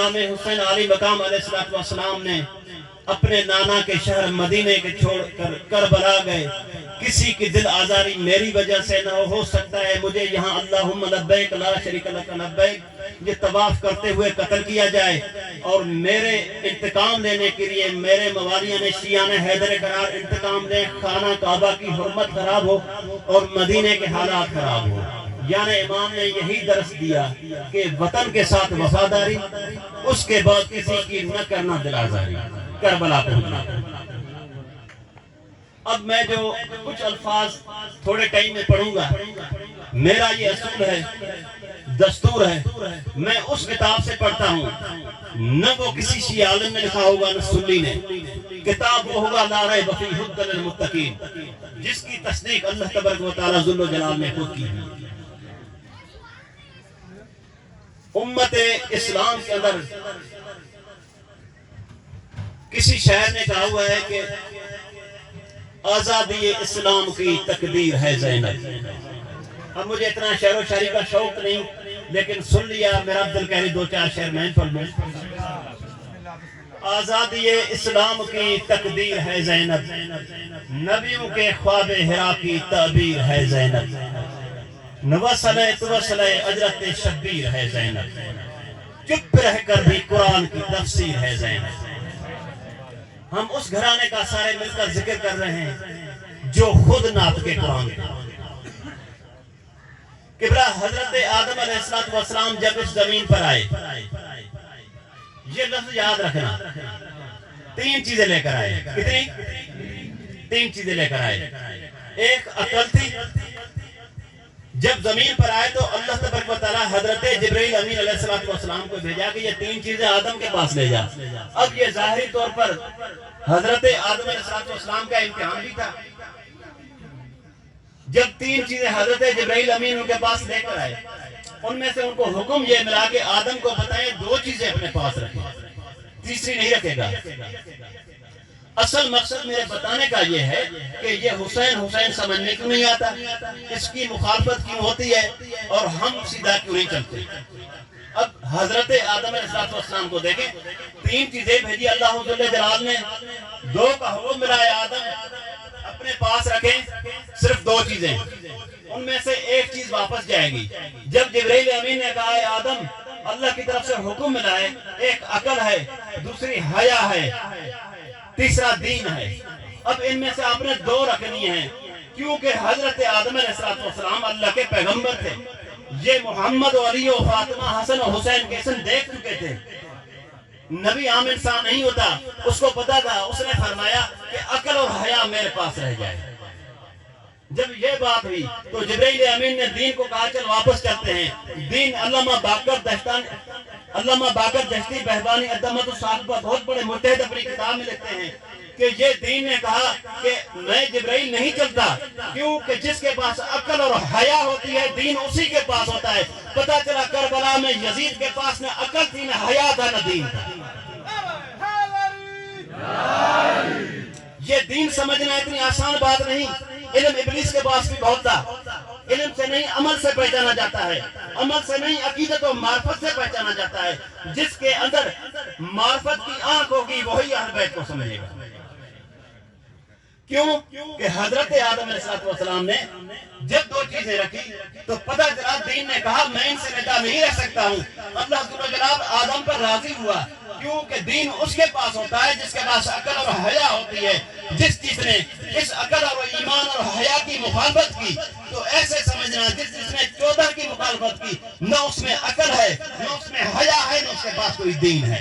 امام حسین علی مقام علیہ السلام نے اپنے نانا کے شہر مدینے کے چھوڑ کر کربلا گئے. کسی کی دل آزاری میری وجہ سے نہ ہو سکتا ہے مجھے یہاں اللہم لبیک لا شریک لک لبیک یہ طواف کرتے ہوئے قتل کیا جائے اور میرے انتقام لینے کے لیے میرے موالیان شیعان حیدر قرار انتقام لیں, خانہ کعبہ کی حرمت خراب ہو اور مدینے کے حالات خراب ہو. یعنی امام نے یہی درس دیا کہ وطن کے ساتھ وفاداری, اس کے بعد کسی کی نہ کرنا دل آزاری. کربلا پہنچنا. اب میں جو کچھ الفاظ تھوڑے ٹائم میں پڑھوں گا, میرا یہ اصول ہے, دستور ہے, میں اس کتاب سے پڑھتا ہوں, نہ وہ کسی شیعہ عالم نے لکھا ہوگا نہ سنی نے. کتاب وہ ہوگا لا ریب فیہ ھدی للمتقین, جس کی تصدیق اللہ تبارک و تعالی ذل و جلال نے خود کی ہے. امت اسلام کے اندر کسی شاعر نے کہا ہوا ہے کہ آزادی اسلام کی تقدیر ہے زینب. اب مجھے اتنا شعر و شاعری کا شوق نہیں, لیکن سن لیا میرا عبد القاہری دو چار شعر میں پڑھ لوں. آزادی اسلام کی تقدیر ہے زینب, نبیوں کے خواب ہرا کی تعبیر ہے زینب, نوصلے توصلے اجرت شبیر ہے زینب, چپ رہ کر بھی قرآن کی تفسیر ہے زینب. ہم اس گھرانے کا سارے مل کر ذکر کر رہے ہیں جو خود ناطق قرآن ہے. کبرا حضرت آدم علیہ السلام جب اس زمین پر آئے, یہ لفظ یاد رکھنا, تین چیزیں لے کر آئے. کتنی؟ تین چیزیں لے کر آئے. ایک عقل تھی, جب زمین پر آئے تو اللہ تبارک و تعالی حضرت جبرائیل امین علیہ السلام کو بھیجا کہ یہ تین چیزیں آدم کے پاس لے جا. اب یہ ظاہری طور پر حضرت آدم علیہ السلام کا امتحان بھی تھا. جب تین چیزیں حضرت جبرائیل امین ان کے پاس لے کر آئے, ان میں سے ان کو حکم یہ ملا کہ آدم کو بتائیں دو چیزیں اپنے پاس رکھیں, تیسری نہیں رکھے گا. اصل مقصد میرے بتانے کا یہ ہے کہ یہ حسین سمجھنے کیوں نہیں آتا, اس کی مخالفت کیوں ہوتی ہے, اور ہم سیدھا کیوں نہیں چلتے. اب حضرت آدم علیہ السلام کو دیکھیں, تین چیزیں بھیجی اللہ جل جلال نے, دو کا حکم ملا ہے آدم اپنے پاس رکھیں, صرف دو چیزیں, ان میں سے ایک چیز واپس جائے گی. جب جبرائیل امین نے کہا ہے آدم اللہ کی طرف سے حکم ملا ہے, ایک عقل ہے, دوسری حیا ہے, تیسرا دین ہے. اب ان میں سے آپ نے دو رکھنی ہیں, کیونکہ حضرت آدم علیہ السلام اللہ کے پیغمبر تھے. یہ محمد و علی و فاطمہ حسن و حسین کے اسم دیکھ چکے تھے. نبی عام انسان نہیں ہوتا, اس کو پتا تھا. اس نے فرمایا کہ عقل اور حیا میرے پاس رہ جائے. جب یہ بات ہوئی تو جبرائیل امین نے دین کو کہا چل واپس چلتے ہیں. دین علامہ باقر دہشتی بہبانی عدمت الصاحبہ بہت بڑے متحد اپنی کتاب میں لکھتے ہیں کہ یہ دین نے کہا کہ میں جبرائیل نہیں چلتا, کیونکہ جس کے پاس عقل اور حیا ہوتی ہے دین اسی کے پاس ہوتا ہے. پتہ چلا کربلا میں یزید کے پاس نہ عقل تھی, نہ حیا تھا, نہ دین تھا. یہ دین سمجھنا اتنی آسان بات نہیں. علم ابلیس کے پاس بھی بہت تھا. علم سے نہیں عمل سے پہچانا جاتا ہے, عمل سے نہیں عقیدت و معرفت سے پہچانا جاتا ہے. جس کے اندر معرفت کی آنکھ ہوگی وہی اہل بیت کو سمجھے گا. کیوں کہ حضرت آدم علیہ السلام نے جب دو چیزیں رکھی تو پتہ چلا دین نے کہا میں ان سے نجات نہیں رہ سکتا ہوں. اللہ تعالی جناب آدم پر راضی ہوا, کیونکہ دین اس کے پاس ہوتا ہے جس کے پاس عقل اور حیا ہوتی ہے. جس چیز نے اس عقل اور ایمان اور حیا کی مخالفت کی تو ایسے سمجھنا جس نے 14 کی مخالفت کی, نہ اس میں عقل ہے, نہ اس میں حیا ہے, نہ اس کے پاس کوئی دین ہے.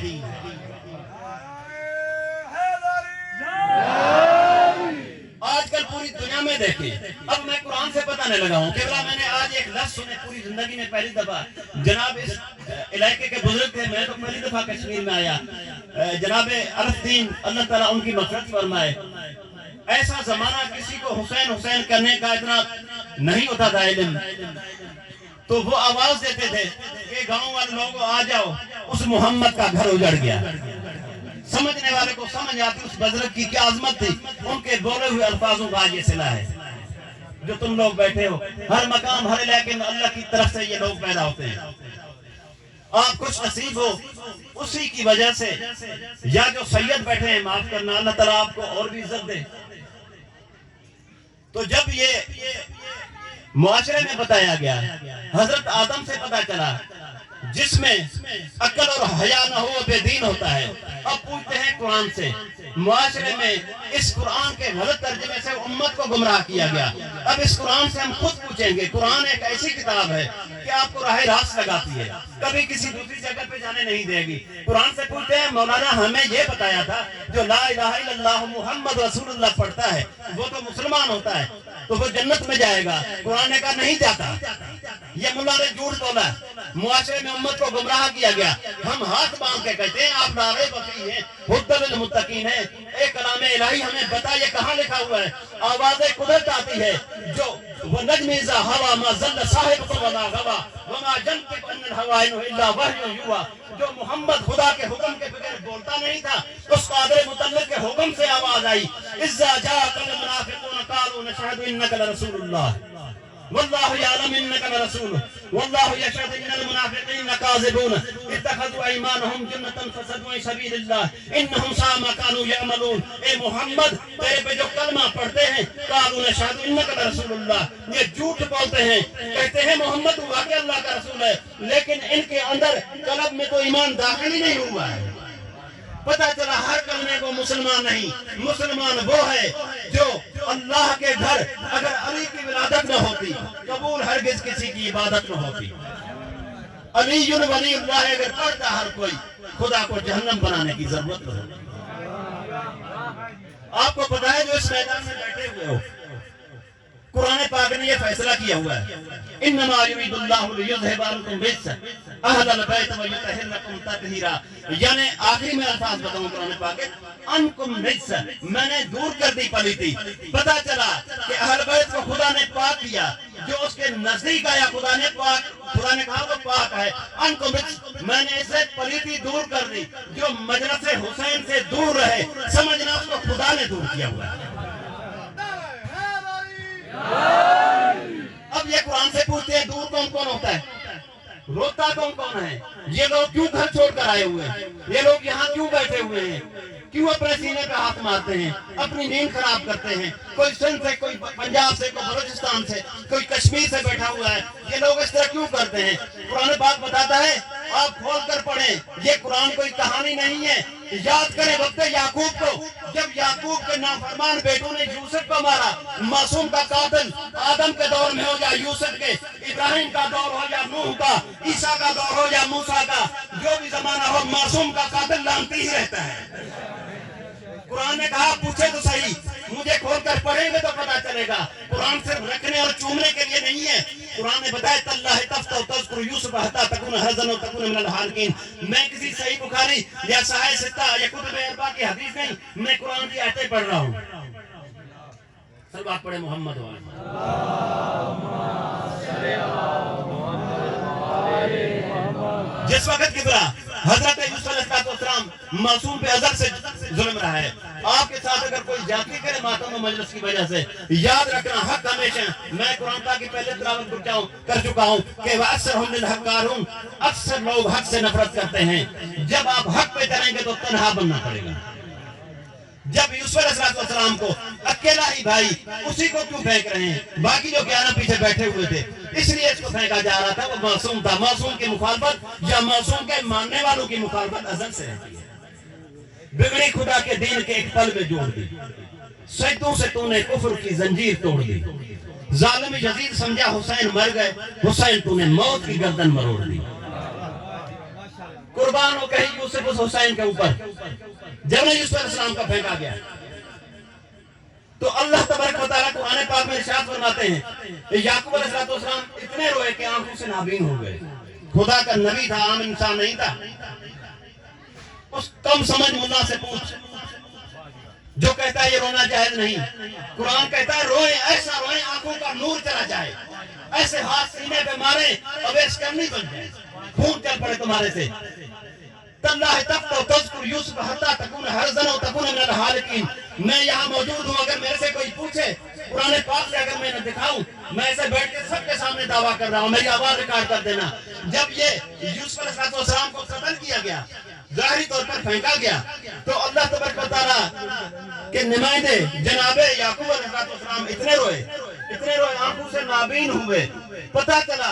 آج کل پوری دنیا میں دیکھیں, اب میں قرآن سے بتانے لگا ہوں کہ میں نے آج ایک لفظ سنے پوری زندگی میں پہلی دفعہ. جناب اس علاقے کے بزرگ تھے, میں تو پہلی دفعہ کشمیر میں آیا. جناب عرف دین اللہ تعالیٰ ان کی مغفرت فرمائے. ایسا زمانہ کسی کو حسین کرنے کا اتنا نہیں ہوتا تھا علم, تو وہ آواز دیتے تھے کہ گاؤں والے لوگوں آ جاؤ, اس محمد کا گھر اجڑ گیا. سمجھنے والے کو سمجھ آتی اس بزرگ کی کیا عظمت تھی. ان کے بولے ہوئے الفاظوں کا آج یہ صلہ ہے. جو تم لوگ بیٹھے ہو, ہر مقام ہر علاقے میں اللہ کی طرف سے یہ لوگ پیدا ہوتے ہیں. آپ خوش نصیب ہو اسی کی وجہ سے، یا جو سید بیٹھے ہیں معاف کرنا، اللہ تعالیٰ آپ کو اور بھی عزت دے۔ تو جب یہ معاشرے میں بتایا گیا، حضرت آدم سے پتا چلا جس میں عقل اور حیا نہ ہو بے دین ہوتا ہے۔ اب پوچھتے ہیں قرآن سے، معاشرے میں اس قرآن کے غلط ترجمے سے امت کو گمراہ کیا گیا۔ اب اس قرآن سے ہم خود پوچھیں گے، قرآن ایک ایسی کتاب ہے کہ آپ کو راہ راست لگاتی ہے، کبھی کسی دوسری جگہ پہ جانے نہیں دے گی۔ قرآن سے پوچھتے ہیں، مولانا ہمیں یہ بتایا تھا جو لا الہ الا اللہ محمد رسول اللہ پڑھتا ہے وہ تو مسلمان ہوتا ہے، تو وہ جنت میں جائے گا۔ قرآن نے کہا نہیں جاتا، یہ ملا نے جھوٹ بولا، معاشرے میں امت کو گمراہ کیا گیا۔ ہم ہاتھ باندھ کے کہتے ہیں آپ لا ریب فیہ ہیں، ھدی للمتقین ہیں۔ اے کلام الہی ہمیں بتا یہ کہاں لکھا ہوا ہے؟ آواز قدرت آتی ہے جو وَنَجْمِ إِذَا هَوَىٰ مَا ضَلَّ صَاحِبُكُمْ وَمَا غَوَىٰ وَمَا يَنطِقُ عَنِ الْهَوَىٰ إِنْ هُوَ إِلَّا وَحْيٌ يُوحَىٰ۔ جو محمد خدا کے حکم کے بغیر بولتا نہیں تھا، اس قادر مطلق کے حکم سے آواز آئی، إِذَا جَاءَكَ الْمُنَافِقُونَ قَالُوا نَشْهَدُ إِنَّكَ لَرَسُولُ اللَّهِ واللہ یعلم انک لرسول واللہ یشہد ان المنافقین کاذبون اتخذوا ایمانہم جنۃ فصدوا عن سبیل اللہ انہم ساء ما كانوا یعملون۔ اے محمد تیرے پہ جو کلمہ پڑھتے ہیں، قالوا نشہد انک لرسول اللہ، یہ جھوٹ بولتے ہیں، کہتے ہیں محمد تو واقعی اللہ کا رسول ہے، لیکن ان کے اندر قلب میں تو ایمان داخل ہی نہیں ہوا ہے۔ پتہ چلا ہر کلمے کو مسلمان نہیں، مسلمان وہ ہے جو اللہ کے گھر اگر علی کی ولادت نہ ہوتی، قبول ہرگز کسی کی عبادت نہ ہوتی۔ علی ولی اللہ اگر پڑھتا ہر کوئی، خدا کو جہنم بنانے کی ضرورت نہ ہوتی۔ آپ کو پتہ ہے جو اس میدان میں بیٹھے ہوئے ہو، قرآن پاک نے یہ فیصلہ کیا ہوا ہے، انما یرید اللہ لیذھب عنکم الرجس اہل البیت ویطہرکم تطہیرا۔ یعنی آخری میں الفاظ بتاؤں قرآن پاک کے، انکم رجس، میں نے دور کر دی پلیتی۔ پتہ چلا کہ اہل بیت کو خدا نے پاک کیا، جو اس کے نزدیک آیا خدا نے کہا وہ پاک ہے۔ انکم رجس، میں نے اسے پلیتی دور کر دی، جو مجلس حسین سے دور رہے، سمجھنا اس کو خدا نے دور کیا ہوا ہے۔ اب یہ قرآن سے پوچھتے ہیں دور کون کون ہوتا ہے، روتا کون کون ہے؟ یہ لوگ کیوں گھر چھوڑ کر آئے ہوئے ہیں؟ یہ لوگ یہاں کیوں بیٹھے ہوئے ہیں؟ کیوں اپنے سینے پہ ہاتھ مارتے ہیں، اپنی نیند خراب کرتے ہیں؟ کوئی سندھ سے، کوئی پنجاب سے، کوئی بلوچستان سے، کوئی کشمیر سے بیٹھا ہوا ہے، یہ لوگ اس طرح کیوں کرتے ہیں؟ قرآن پاک بتاتا ہے، آپ کھول کر پڑھیں، یہ قرآن کوئی کہانی نہیں ہے۔ یاد کریں وقت یعقوب کو، جب یعقوب کے نافرمان بیٹوں نے یوسف کو مارا، معصوم کا قاتل آدم کے دور میں ہو یا یوسف کے، ابراہیم کا دور ہو یا نوح کا، عیسیٰ کا دور ہو یا موسیٰ کا، جو بھی زمانہ ہو، معصوم کا قاتل لعنتی ہی رہتا ہے۔ قرآن نے کہا پوچھے تو صحیح، مجھے کھول کر پڑھیں گے تو پتا چلے گا۔ قرآن صرف رکھنے اور چومنے کے لیے نہیں ہے۔ قرآن نے بتایا تاللہ تفتح تذکر یوسف حتی تکون حزن و تکون من الحالکین۔ میں کسی صحیح بخاری یا صحیح ستہ یا کتب اربعہ کی حدیث نہیں، میں قرآن کی آیتیں پڑھ رہا ہوں۔ سب آپ پڑھیں محمد والے۔ جس وقت کی طرح حضرت یوسف علیہ السلام معصوم پہ ازل سے ظلم رہا ہے، آپ کے ساتھ اگر کوئی زیادتی کرے ماتم و مجلس کی وجہ سے، یاد رکھنا حق ہمیشہ، میں قرآن پاک کی پہلے تلاوت کر چکا ہوں کہ وَأَكْثَرُهُمْ لِلْحَقِّ كَارِهُونَ، اکثر لوگ حق سے نفرت کرتے ہیں۔ جب آپ حق پہ چلیں گے تو تنہا بننا پڑے گا۔ جب یوسف علیہ السلام کو اکیلا ہی بھائی، اسی کو کیوں پھینک رہے ہیں؟ باقی جو 11 پیچھے بیٹھے ہوئے تھے، اس لیے اس کو پھینکا جا رہا تھا، وہ معصوم تھا۔ معصوم کی مخالفت یا معصوم کے ماننے والوں کی مخالفت ازل سے رہتی ہے۔ بگڑی خدا کے دین کے ایک پل میں جوڑ دی، سجدوں سے تو نے کفر کی زنجیر توڑ دی۔ ظالم یزید سمجھا حسین مر گئے، حسین تو نے موت کی گردن مروڑ دی۔ قربان ہو کہیں یوسف اس حسین کے اوپر، جب نے یوسف علیہ السلام کا پھینکا گیا تو اللہ تبارک و تعالیٰ قرآن پاک میں ارشاد فرماتے ہیں یعقوب علیہ السلام اتنے روئے کہ آنکھوں سے نابین ہو گئے۔ خدا کا نبی تھا، عام انسان نہیں تھا۔ اس کم سمجھ ملا سے پوچھ جو کہتا ہے یہ رونا جائز نہیں۔ قرآن کہتا ہے روئیں، ایسا روئیں آنکھوں کا نور چلا جائے، ایسے ہاتھ سینے پہ مارے اویس کرنی بن جائے، خون چل پڑے تمہارے سے۔ تاللہ تفتح تذکر یوسف حتی تکون حرزن و تکون من الحالکین۔ میں یہاں موجود ہوں، اگر میرے سے کوئی پوچھے قرآن پاک سے اگر میں نے دکھاؤں میں ایسے بیٹھ کے سب کے سامنے دعویٰ کر رہا ہوں، میری آواز ریکارڈ کر دینا. جب یہ یوسف علیہ السلام کو قتل کیا گیا، ظاہری طور پر پھینکا گیا، تو اللہ تبارک و تعالیٰ کے نمائندے جناب یعقوب علیہ السلام اتنے روئے، آنکھوں سے نابین ہوئے. پتہ چلا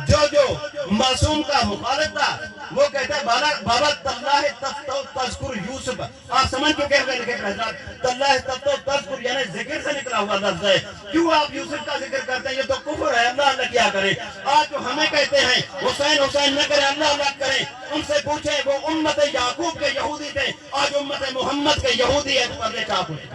جو معصوم کا مخالف تھا وہ کہتا ہے بابا تاللہ تفتو تذکر یوسف. آپ سمجھ چکے ہوئے لکھے حضرات، تاللہ تفتو تذکر یعنی ذکر سے نکلا ہوا لفظ ہے. کیوں آپ یوسف کا ذکر کرتے ہیں؟ یہ تو کفر ہے. اللہ کیا کرے. آج جو ہمیں کہتے ہیں حسین نہ کریں، اللہ کریں، ان سے پوچھیں وہ امت یعقوب کے یہودی تھے، آج امت محمد کے یہودی ہے. تو پردے چاپ ہوئے.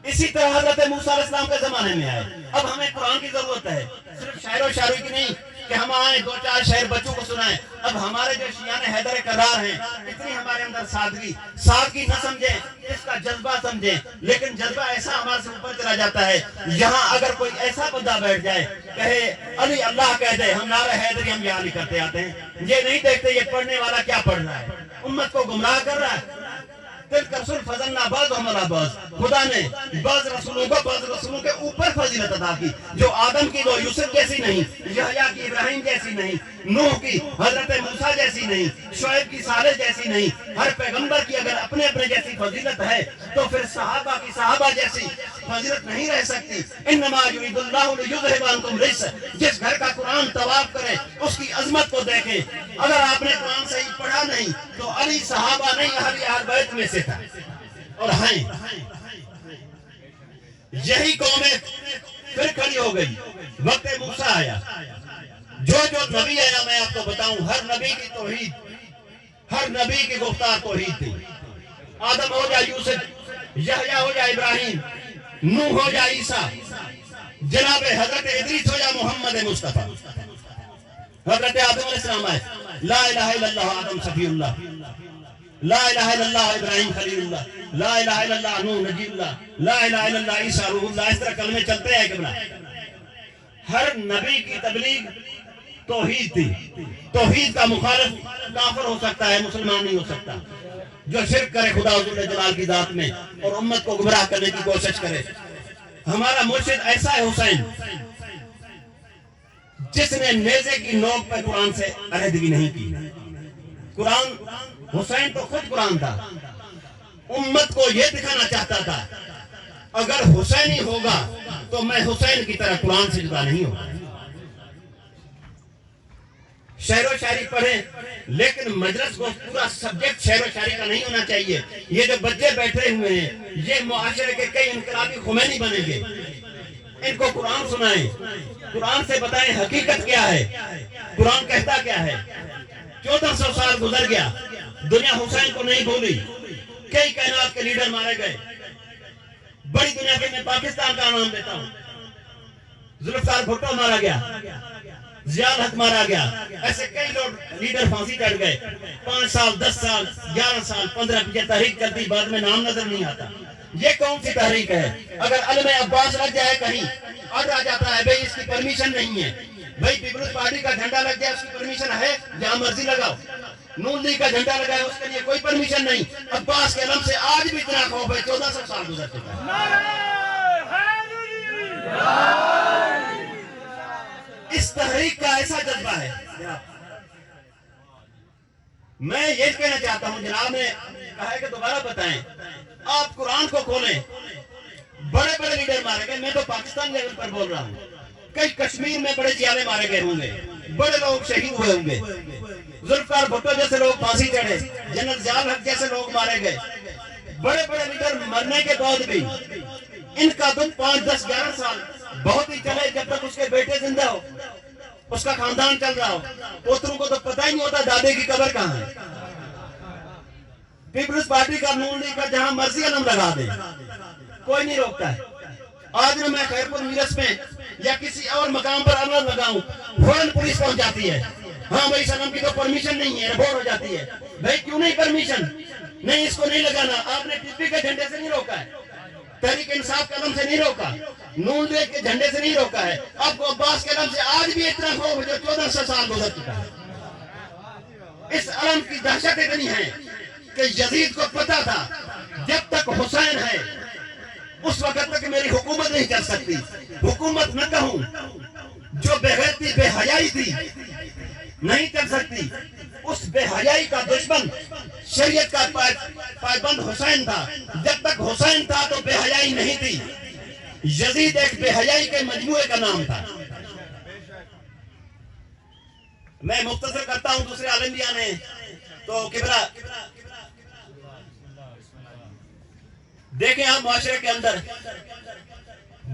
اسی طرح حضرت موسیٰ علیہ السلام کے زمانے میں آئے. اب ہمیں قرآن کی ضرورت ہے، صرف شاعر و شاعری کی نہیں کہ ہم آئیں دو چار شعر بچوں کو سنائیں. اب ہمارے جو شیعان حیدر کرار ہیں، اتنی ہمارے اندر سادگی نہ سمجھیں، اس کا جذبہ سمجھیں. لیکن جذبہ ایسا ہمارے سے اوپر چلا جاتا ہے، یہاں اگر کوئی ایسا بندہ بیٹھ جائے کہے علی اللہ کہہ دے، ہم نعرہ حیدری ہم یہاں نہیں کرتے آتے ہیں. یہ نہیں دیکھتے یہ پڑھنے والا کیا پڑھ رہا ہے، امت کو گمراہ کر رہا ہے. تلک رسول فضلنا بعضهم علی بعض. خدا نے بعض رسولوں کے اوپر فضیلت عطا کی. جو آدم کی وہ یوسف جیسی نہیں، یحییٰ کی ابراہیم جیسی نہیں، نوح کی حضرت موسیٰ جیسی نہیں، شعیب کی صالح جیسی نہیں. ہر پیغمبر کی اگر اپنے جیسی فضیلت ہے تو پھر صحابہ جیسی فضیلت نہیں رہ سکتی. انما یرید اللہ لیذھب عنکم الرجس. جس گھر کا قرآن طواف کرے اس کی عظمت کو دیکھیں. اگر آپ نے قرآن صحیح پڑھا نہیں تو علی صحابہ نہیں، اہل بیت میں سے تھا. اور ہیں یہی قومیں پھر کھڑی ہو گئی. وقت موسیٰ آیا، جو نبی آیا میں آپ کو بتاؤں، ہر نبی کی توحید، ہر نبی کی گفتار توحید تھی. آدم ہو جائے یوسف، یحییٰ ہو جائے ابراہیم، نوح ہو جائے عیسیٰ، جناب حضرت ادریس ہو جائے محمد مصطفیٰ. حضرت آدم علیہ السلام آئے، لا الہ الا اللہ آدم صفی اللہ، لا الہ الا اللہ ابراہیم خلیل اللہ، لا الہ الا اللہ نوح نجی اللہ، لا الہ الا اللہ عیسیٰ روح اللہ. اس طرح کلمے چلتے ہیں کہ ہر نبی کی تبلیغ توحید تھی. توحید کا مخالف کافر ہو سکتا ہے، مسلمان نہیں ہو سکتا. جو شرک کرے خدا ذل جلال کی ذات میں اور امت کو گمراہ کرنے کی کوشش کرے. ہمارا مرشد ایسا ہے حسین، جس نے نیزے کی نوک پہ قرآن سے علیحدگی نہیں کی. قرآن، حسین تو خود قرآن تھا. امت کو یہ دکھانا چاہتا تھا اگر حسینی ہوگا تو میں حسین کی طرح قرآن سے جدا نہیں ہوگا. شعر و شاعری پڑھیں، لیکن مجلس کو پورا سبجیکٹ شعر و شاعری کا نہیں ہونا چاہیے. یہ جو بچے بیٹھے ہوئے ہیں یہ معاشرے کے کئی انقلابی خمینی بنیں گے. ان کو قرآن سنائیں، قرآن سے بتائیں حقیقت کیا ہے، قرآن کہتا کیا ہے. 1400 سال گزر گیا، دنیا حسین کو نہیں بھولی. کئی کائنات کے لیڈر مارے گئے. بڑی دنیا کے میں پاکستان کا نام دیتا ہوں. ذوالفقار بھٹو مارا گیا، ضیاء الحق مارا گیا. ایسے کئی لوگ لیڈر پھانسی چڑھ گئے. 5 سال 10 سال 11 سال 15 یہ تحریک چلتی، بعد میں نام نظر نہیں آتا. یہ کون سی تحریک ہے؟ اگر علم عباس لگ جائے کہیں آرڈر آ جاتا ہے بھئی اس کی پرمیشن نہیں ہے. بھئی پیپلز پارٹی کا جھنڈا لگ جائے اس کی پرمیشن ہے، جہاں مرضی لگاؤ. نون لیگ کا جھنڈا لگائے اس کے لیے کوئی پرمیشن نہیں. عباس کے علم سے آج بھی اتنا خوف ہے. 1400 سال گزر چکا ہے. اس تحریک کا ایسا جذبہ ہے. میں یہ کہنا چاہتا ہوں، جناب نے کہا ہے کہ دوبارہ بتائیں. آپ قرآن کو کھولیں. بڑے بڑے لیڈر مارے گئے. میں تو پاکستان لیول پر بول رہا ہوں. کئی کشمیر میں بڑے جیالے مارے گئے ہوں گے، بڑے لوگ شہید ہوئے ہوں گے. ذوالفقار بھٹو جیسے لوگ پھانسی چڑھے، جنرل ضیاء الحق جیسے لوگ مارے گئے. بڑے بڑے لیڈر مرنے کے بعد بھی ان کا دن 5 10 11 سال بہت ہی چلے، جب تک اس کے بیٹے زندہ ہو، اس کا خاندان چل رہا ہو. پوتروں کو تو پتہ ہی نہیں ہوتا دادے کی قبر کہاں ہے. پیپلز پارٹی کا، نون لیگ کا جہاں مرضی علم لگا دے، کوئی نہیں روکتا ہے. آج میں خیرپور میرس میں یا کسی اور مقام پر علم لگاؤں، فوراً پولیس پہنچ جاتی ہے. ہاں بھائی سلام کی تو پرمیشن نہیں ہے، رپورٹ ہو جاتی ہے. بھائی کیوں نہیں پرمیشن؟ نہیں اس کو نہیں لگانا. آپ نے ٹی پی کے جھنڈے سے نہیں روکا ہے، تحریک انصاف کے علم سے نہیں روکا، نون لیگ کے جھنڈے سے نہیں روکا ہے. آپ کو عباس کے علم سے آج بھی اتنا خوف جو 1400 سال گزر چکا ہے. اس علم کی دہشت اتنی ہے کہ یزید کو پتا تھا جب تک حسین ہے اس وقت تک میری حکومت نہیں چل سکتی. حکومت نہ کہوں جو بے غیرتی بے حیائی تھی نہیں چل سکتی. اس بے حیائی کا دشمن شریعت کا پائبند حسین تھا. جب تک حسین تھا تو بے حیائی نہیں تھی. یزید ایک بے حیائی کے مجموعے کا نام تھا. میں مختصر کرتا ہوں, دوسرے عالمیہ نے تو کبرا دیکھیں آپ معاشرے کے اندر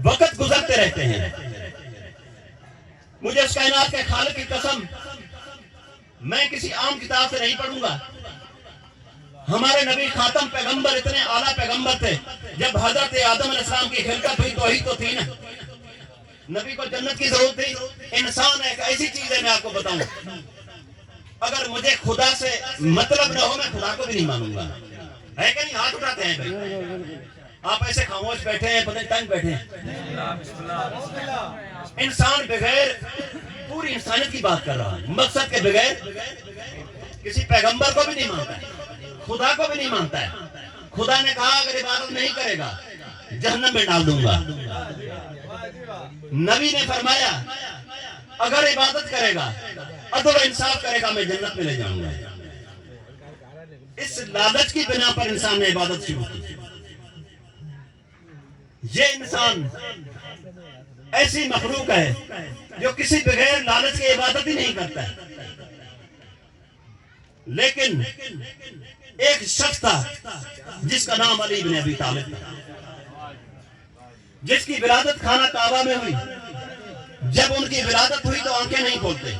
وقت گزرتے رہتے ہیں. مجھے اس کائنات کے خالق کی قسم میں کسی عام کتاب سے نہیں پڑھوں گا. ہمارے نبی خاتم پیغمبر اتنے اعلیٰ پیغمبر تھے. جب حضرت آدم علیہ السلام کی خلقت ہوئی توحید تو تھی نا. نبی کو جنت کی ضرورت تھی. انسان ایک ایسی چیز ہے, میں آپ کو بتاؤں, اگر مجھے خدا سے مطلب نہ ہو میں خدا کو بھی نہیں مانوں گا. ہے کہ نہیں؟ ہاتھ اٹھاتے ہیں بھائی. آپ ایسے خاموش بیٹھے ہیں, پتہ نہیں تنگ بیٹھے ہیں. انسان بغیر پوری انسانیت کی بات کر رہا ہے, مقصد کے بغیر کسی پیغمبر کو بھی نہیں مانتا ہے, خدا کو بھی نہیں مانتا ہے. خدا نے کہا اگر عبادت نہیں کرے گا جہنم میں ڈال دوں گا. نبی نے فرمایا اگر عبادت کرے گا عدل و انصاف کرے گا میں جنت میں لے جاؤں گا. اس لالچ کی بنا پر انسان نے عبادت شروع کی. یہ انسان ایسی مخلوق ہے جو کسی بغیر لالچ کے عبادت ہی نہیں کرتا ہے. لیکن ایک شخص تھا جس کا نام علی بن ابی طالب تھا, جس کی ولادت خانہ کعبہ میں ہوئی. جب ان کی ولادت ہوئی تو آنکھیں نہیں کھولتے,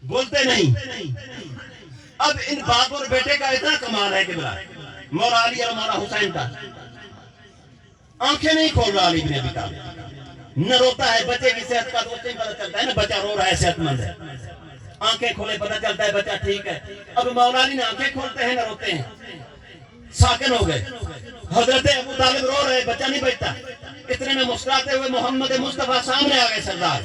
بولتے نہیں. اب ان باپ اور بیٹے کا اتنا کمال ہے کہ مولا علی اور مولا حسین کا آنکھیں نہیں کھول رہا علی بن ابی طالب. نہ روتا ہے. بچے کی صحت کا تو پتہ چلتا ہے نا, بچہ رو رہا ہے صحت مند ہے. آنکھیں کھولے پتہ چلتا ہے بچہ ٹھیک ہے. اب مولا علی نے آنکھیں کھولتے ہیں نہ روتے ہیں, ساکن ہو گئے. حضرت ابو طالب رو رہے, بچہ نہیں بچتا. اتنے میں مسکراتے ہوئے محمد مصطفیٰ سامنے آ گئے سردار.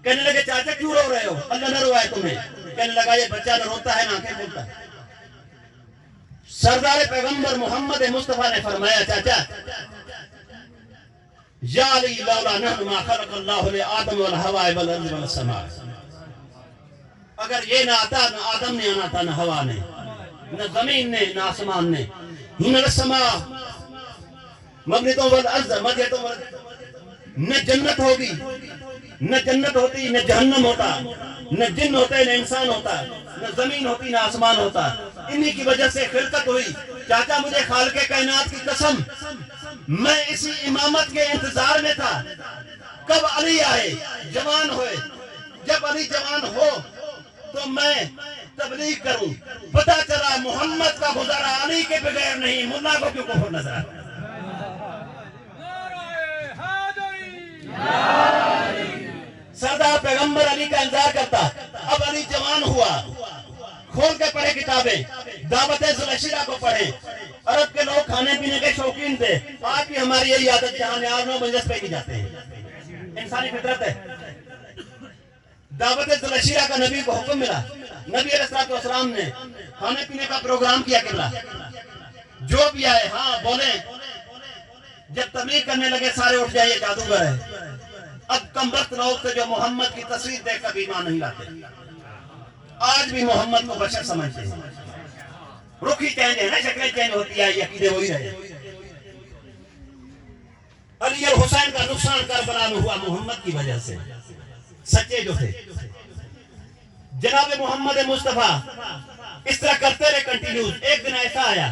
کہنے لگے چاچا کیوں رو رہے ہو؟ اللہ نہ روائے تمہیں. کہنے لگا یہ بچہ نہ روتا ہے نہ آنکھیں کھولتا ہے. سردار پیغمبر محمد مصطفیٰ نے فرمایا چاچا یا علی لولا نحن ما خلق اللہ لآدم والہواء والارض والسماء. اگر یہ نہ آتا نہ آدم نے آنا تھا, نہ ہوا نے, نہ زمین نے, نہ آسمان نے. نہ السماء مبنیتوں والارض مدیتوں نہ جنت ہوگی, نہ جنت ہوتی, نہ جہنم ہوتا, نہ جن ہوتے, نہ انسان ہوتا, نہ زمین ہوتی, نہ آسمان ہوتا. انہی کی وجہ سے خلقت ہوئی. چاچا مجھے خالق کائنات کی قسم میں اسی امامت کے انتظار میں تھا کب علی آئے, جوان ہوئے. جب علی جوان ہو تو میں تبلیغ کروں. پتا چلا محمد کا گزارا علی کے بغیر نہیں. ملا کو کیوں کفر نظر آتا؟ سردار پیغمبر علی کا انتظار کرتا. اب علی جوان ہوا, کھول کے پڑھے کتابیں, دعوت ذوالعشیرہ کو پڑھیں. عرب کے لوگ کھانے پینے کے شوقین تھے. آج بھی ہماری یہی عادت, جہاں نیاز نو مجلس پہ کی جاتے ہیں, انسانی فطرت ہے. دعوت ذوالعشیرہ کا نبی کو حکم ملا. نبی علیہ السلام نے کھانے پینے کا پروگرام کیا. قبلہ جو بھی آئے ہاں بولیں. جب تبلیغ کرنے لگے سارے اٹھ جائے, جادوگر ہے. اب کم وقت لوگ تھے جو محمد کی تصویر دیکھ کر ایمان نہیں لاتے. آج بھی محمد کو بشر سمجھتے ہیں. رخ ہی چینج ہے نا, شکلیں چینج ہوتی ہے, عقیدے وہی رہے. علی اور حسین کا نقصان کربلا میں ہوا محمد کی وجہ سے. سچے جو تھے جناب محمد مصطفیٰ اس طرح کرتے رہے کنٹینیوز. ایک دن ایسا آیا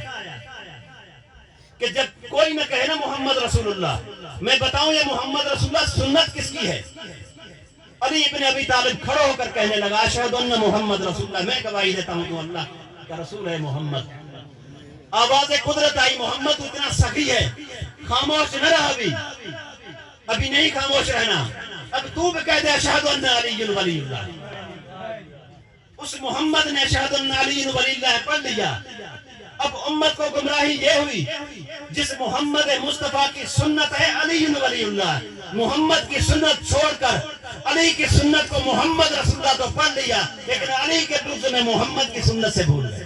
کہ جب کوئی نہ کہے نا محمد رسول اللہ, میں بتاؤں یہ محمد رسول اللہ سنت کس کی ہے. علی ابن ابی طالب کھڑا ہو کر کہنے لگا اشہد ان محمد رسول اللہ, میں گواہی دیتا ہوں تو اللہ کا رسول ہے محمد. آواز قدرت آئی, محمد تو اتنا سخی ہے, خاموش نہ رہا. ابھی نہیں خاموش رہنا. اب تو بھی کہہ دے اشہد ان علی ولی اللہ. اس محمد نے اشہد ان علی ولی اللہ پڑھ لیا. اب امت کو گمراہی یہ ہوئی جس محمد مصطفیٰ کی سنت ہے علی ولی اللہ, محمد کی سنت چھوڑ کر علی کی سنت کو محمد رسول اللہ تو پڑھ لیا, لیکن علی کے دوسرے میں محمد کی سنت سے بھول گئے.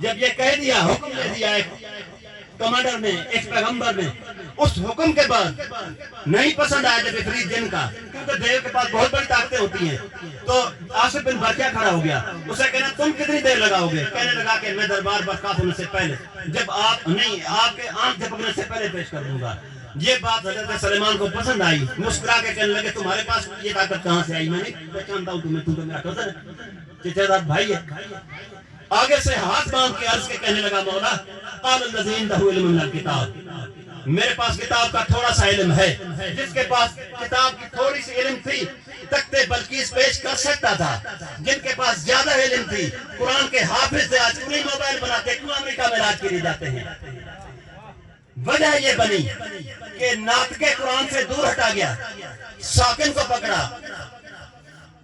جب یہ کہہ دیا، حکم دے دیا ایک کمانڈر نے، ایک پیغمبر نے، اس حکم کے بعد نہیں پسند آیا جب افریت جن کا، کیونکہ دیو کے پاس بہت بڑی طاقتیں ہوتی ہیں، تو آصف بن برقیہ کھڑا ہو گیا، اسے کہنا تم کتنی دیر لگاؤ گے؟ کہنے لگا کہ میں دربار برخاست ہونے سے پہلے، جب آپ نہیں، آپ کے آنکھ جھپکنے سے پہلے پیش کر دوں گا۔ یہ بات حضرت سلیمان کو پسند آئی، مسکرا کے کہنے لگے تمہارے پاس یہ طاقت کہاں سے آئی؟ میں نہیں پہچانتا ہوں تمہیں، تم تو میرا کزن ہے، چچا زاد بھائی ہے۔ آگے سے ہاتھ باندھ کے عرض کے کہنے لگا مولا قال الذی عنده علم من الکتاب، میرے پاس کتاب کا تھوڑا سا علم ہے، جس کے پاس کتاب کی تھوڑی سی علم تھی تختے بلقیس پیش کر سکتا تھا، جن کے پاس زیادہ علم تھی قرآن کے حافظ سے آج کیوں نہیں موبائل بناتے، کیوں امریکہ میں راج کے لیے جاتے ہیں؟ وجہ یہ بنی کہ ناطق قرآن سے دور ہٹا گیا، ساکن کو پکڑا،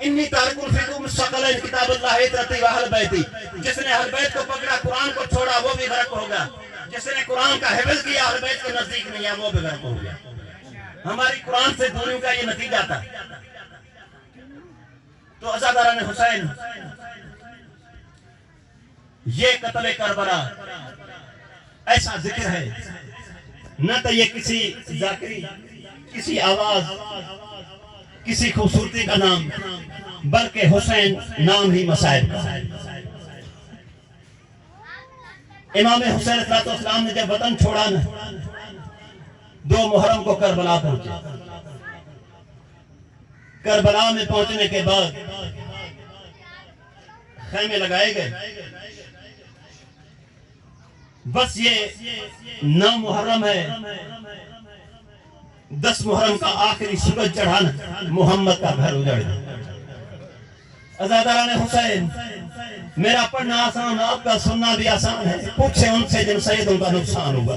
انی تارک الفیکم الثقلین کتاب اللہ عطرتی و اہل بیتی، جس نے اہل بیت کو پکڑا قرآن کو چھوڑا وہ بھی غرق ہوگا، جس نے قرآن کا حفظ کیا اہل بیت کے نزدیک نہیں ہے وہ بھی غرق ہو گیا۔ ہماری قرآن سے دوریوں کا یہ نتیجہ تھا۔ تو عزاداران حسین، یہ قتل کربلا ایسا ذکر ہے، نہ تو یہ کسی ذاکری، کسی آواز، کسی خوبصورتی کا نام، بلکہ حسین نام ہی مصائب کا۔ امام حسین علیہ السلام نے جب وطن چھوڑا نا، 2 محرم کو کربلا پہنچے۔ کربلا میں پہنچنے کے بعد خیمے لگائے گئے، بس یہ 9 محرم ہے، 10 محرم کا آخری سورج چڑھانا، محمد کا گھر اجڑ گیا۔ عزاداران حسین، میرا پڑھنا آسان، آپ کا سننا بھی آسان ہے، پوچھیں ان سے جن سیدوں کا نقصان ہوا۔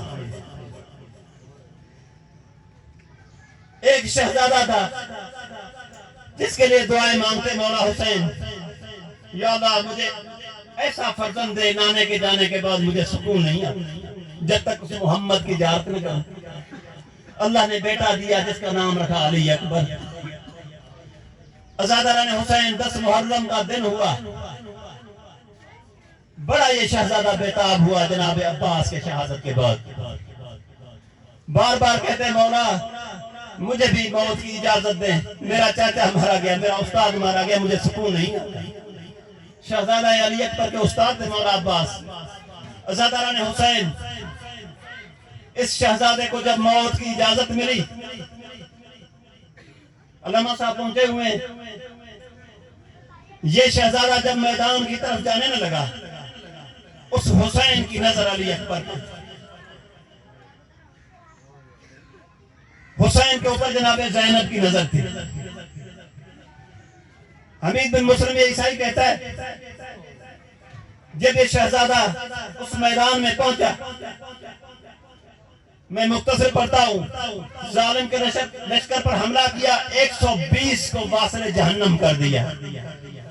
ایک شہزادہ تھا جس کے لیے دعائیں مانگتے مولا حسین، یا اللہ مجھے ایسا فرزند دے، نانے کے جانے کے بعد مجھے سکون نہیں آتا جب تک اسے محمد کی زیارت نہ کروں۔ اللہ نے بیٹا دیا جس کا نام رکھا علی اکبر۔ عزاداران حسین، 10 محرم کا دن ہوا، بڑا یہ شہزادہ بیتاب ہوا جناب عباس کے شہادت کے بعد، بار بار کہتے مولا مجھے بھی موت کی اجازت دیں، میرا چاچا مارا گیا، میرا استاد مارا گیا، مجھے سکون نہیں آتا۔ شہزادہ علی اکبر کے استاد تھے مولا عباس۔ عزاداران حسین، اس شہزادے کو جب موت کی اجازت ملی، علامہ صاحب پہنچے ہوئے، یہ شہزادہ جب میدان کی طرف جانے نہ لگا، اس حسین کی نظر علی اکبر پر، حسین کے اوپر جناب زینب کی نظر تھی۔ حمید بن مسلم یہ عیسائی کہتا ہے جب یہ شہزادہ اس میدان میں پہنچا، میں مختصر پڑھتا ہوں، ظالم کے لشکر پر حملہ کیا، 120 کو واصل جہنم کر دیا۔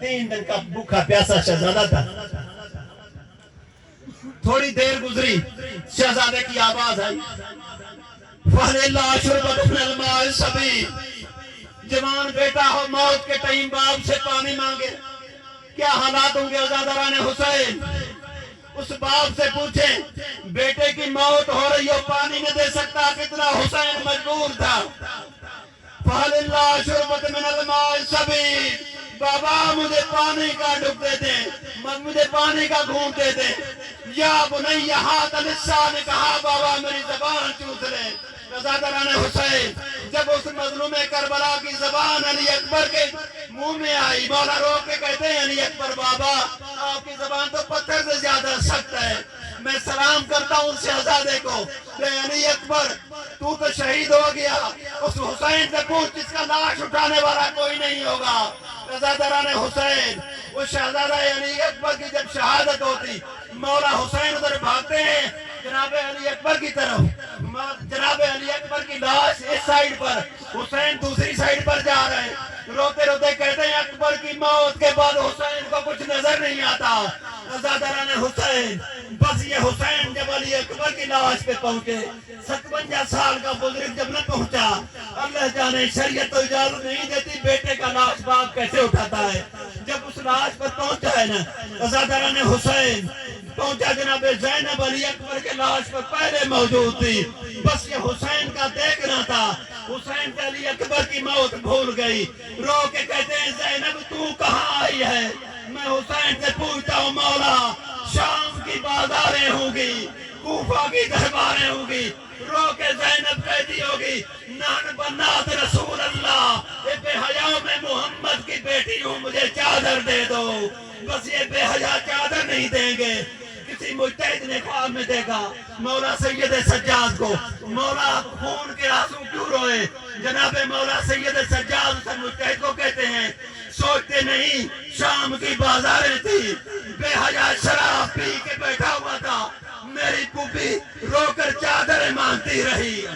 3 دن کا بھوکا پیاسا شہزادہ تھا۔ تھوڑی دیر گزری، شہزادے کی آواز آئی، فَلِلَّهِ شُرْبَةٌ مِّنَ الْمَاءِ السَّبِيلِ، جوان بیٹا ہو موت کے ٹائم باپ سے پانی مانگے، کیا حالات ہوں گے عزاداران حسین؟ اس باپ سے پوچھیں بیٹے کی موت ہو رہی ہو، پانی نہیں دے سکتا، کتنا حسین مجبور تھا۔ فَلِلَّهِ شُرْبَةٌ مِّنَ الْمَاءِ السَّبِيلِ، بابا مجھے پانی کا ڈب دے دیں، مجھے پانی کا گھونٹ دے دیں۔ یا بنی ہاتھ لسان نے کہا بابا میری زبان چوس لے۔ عزاداران حسین، جب اس مظلوم کربلا کی زبان علی اکبر کے منہ میں آئی، مولا رو کے کہتے ہیں علی اکبر بابا آپ کی زبان تو پتھر سے زیادہ سخت ہے۔ میں سلام کرتا ہوں اس شہزادے کو کہ علی اکبر تو شہید ہو گیا، اس حسین سے پوچھ جس کا لاش اٹھانے والا کوئی نہیں ہوگا۔ عزاداران حسین، وہ شہزادہ علی اکبر کی جب شہادت ہوتی، مولا حسین ادھر بھاگتے ہیں جناب علی اکبر کی طرف، جناب علی اکبر کی لاش اس سائیڈ پر، حسین دوسری سائیڈ پر جا رہے ہیں، روتے روتے کہتے ہیں اکبر کی موت کے بعد حسین کو کچھ نظر نہیں آتا۔ عزاداران حسین، بس یہ حسین جب علی اکبر کی لاش پہ پہنچے، 57 سال کا بزرگ جب نہ پہنچا، اللہ جانے شریعت تو اجازت نہیں دیتی بیٹے کا لاش باپ کیسے اٹھاتا ہے۔ جب اس اس لاش پر پہنچا ہے نا عزادارہ نے حسین پہنچا جناب زینب علی اکبر کے لاش پر پہلے موجود تھی بس یہ حسین کا دیکھنا تھا حسین کے علی اکبر کی موت بھول گئی رو کے کہتے ہیں زینب تو کہاں آئی ہے میں حسین سے پوچھتا ہوں مولا شام کی بازاریں ہوں گی کوفہ کی درباریں ہوں گی رو کے زینب کہتی ہوگی نان بنات رسول اللہ اے بے حیاء میں محمد کی بیٹی ہوں مجھے چادر دے دو بس یہ بے حیاء چادر نہیں دیں گے کسی مجتہد نے خواب میں دیکھا مولا سید سجاد کو مولا خون کے آنسو کیوں روئے جناب مولا سید سجاد سے مجتہد کو کہتے ہیں سوچتے نہیں شام کی بازاریں تھی بے حیاء شراب پی کے بیٹھا ہوا تھا میری پھوپھی رو کر چادریں مانگتی رہی